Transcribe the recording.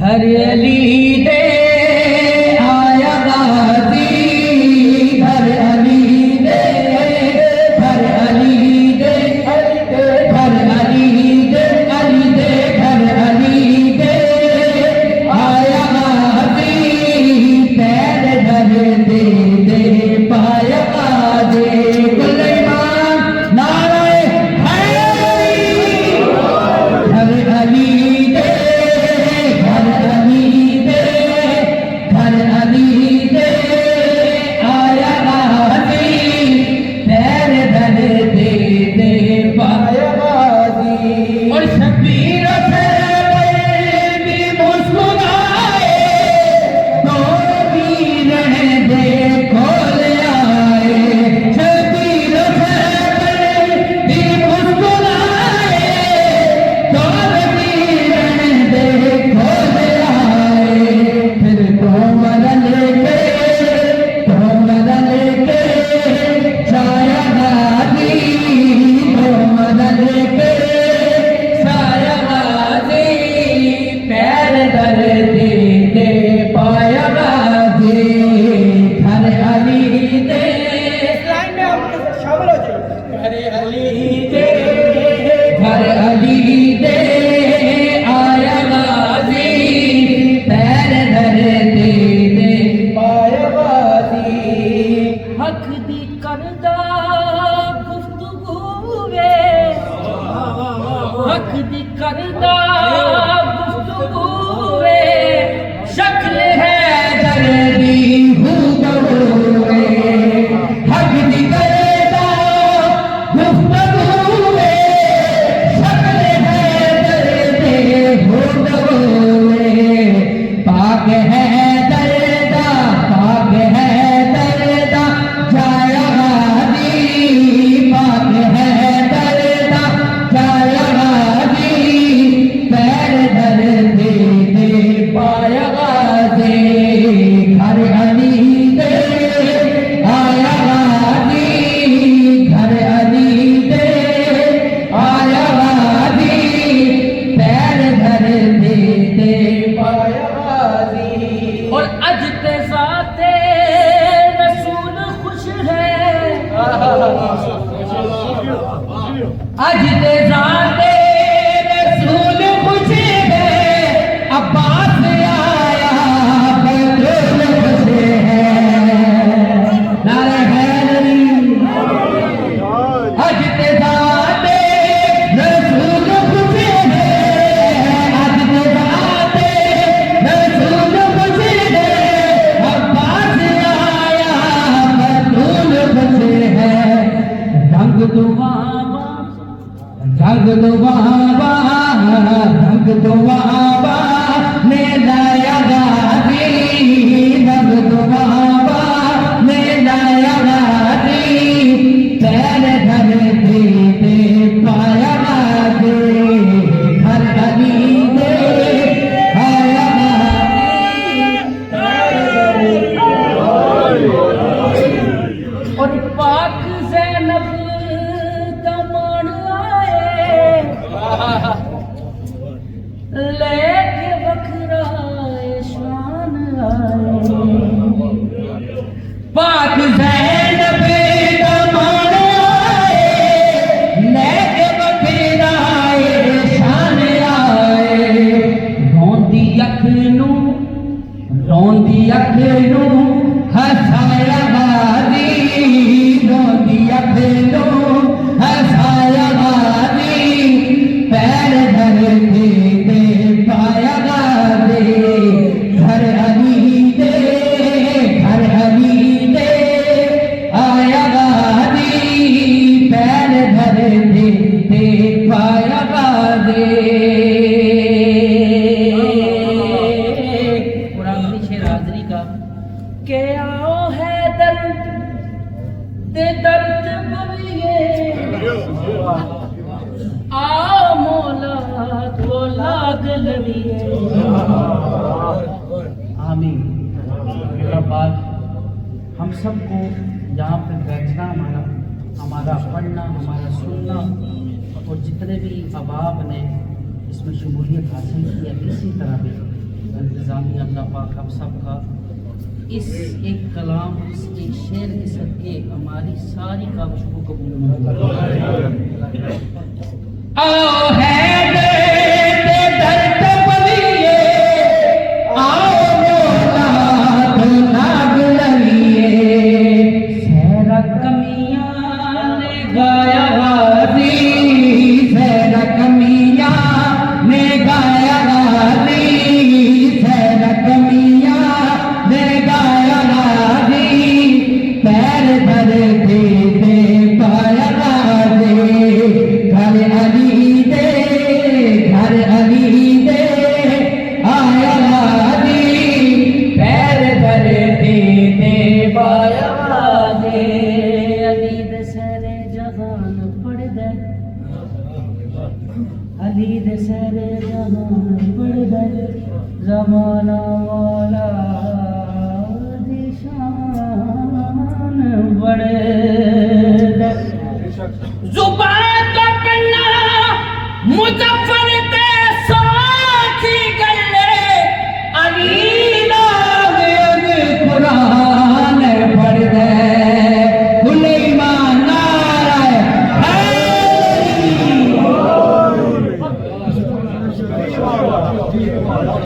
घर अली दे आया गाजी, घर अली दे, घर अली दे, घर अली दे, अली दे, घर अली दे आया गाजी, पैर धर दे दे पाया गाजी। गुलैमान नारे घर अली दे, घर अली दे, घर अली दे आया गाजी, पैर धर दे दे पाया गाजी। और शबीर से भी मुस्कुराए, तो वीर दे खोल आए। शबीर से भी मुस्कुराए, तो वीर दे खोल आए। फिर तोमर लेके छाया गाजी, तोमर लेके छाया गाजी, पैर धर दे दे पाया गाजी। घर अली दे, लाइन में आप शामिल हो जाइए। घर अली दे, घर अली दे आया गाजी, पैर धर दे दे पाया गाजी। हक दी करदा गुफ्तगू वे, हक दी करदा गुफ्तगू वे, शक्ल है दर्दी हूबहू वे। हक दी करदा गुफ्तगू वे, शक्ल है दर्दी हूबहू वे। पाक है दर्दा, पाक है दर्दा जाया गाजी, पाक है दर्दा जाया गाजी, पैर धर दे दे पाया गाजी। घर अली दे आया गाजी, घर अली दे आया गाजी, पैर धर दे दे पाया गाजी। और अज ते साथे रसूल खुश है, अज ते साथे रसूल खुश है, अब्बास आया बतूल खुश है। नारे हैदरी, अज ते साथे रसूल खुश है, अज ते साथे रसूल खुश है, अब्बास आया बतूल खुश है। रंग दुआबा, रंग दुआबा, रंग दुआबा ने लाया गाजी, रंग दुआबा ने लाया गाजी, पैर धर दे दे पाया गाजी। घर अली दे आया गाजी। और पाक ज़ैनब का मान आए, लेके बखराए शान आए। पाक ज़ैनब का मान आए, लेके बखराए शान आए। रोंदी अख नू, रोंदी अख नू हसाया गाजी, रोंदी अख नू हसाया गाजी, पैर धर दे दे पाया गाजी। घर अली दे, घर अली दे आया गाजी, पैर धर दे दे पाया गाजी। पुरानी शेर हाजरी का के आओ है दर्द ते दर्द बविए, आओ मौला तो लाग लविए। आमीन। रब हम सबको यहाँ पे बैठना, हमारा पढ़ना, हमारा सुनना और जितने भी अहबाब ने इसमें शमूलियत हासिल की है किसी तरह भी इंतजामी अल्लाह पाक हम सब का इस एक कलाम, इस एक शेर के सदके हमारी सारी काविशों को कबूल मंजूर। आओ है अली दे सरे जहान पड़ गए जमाना वाला दिशान बड़े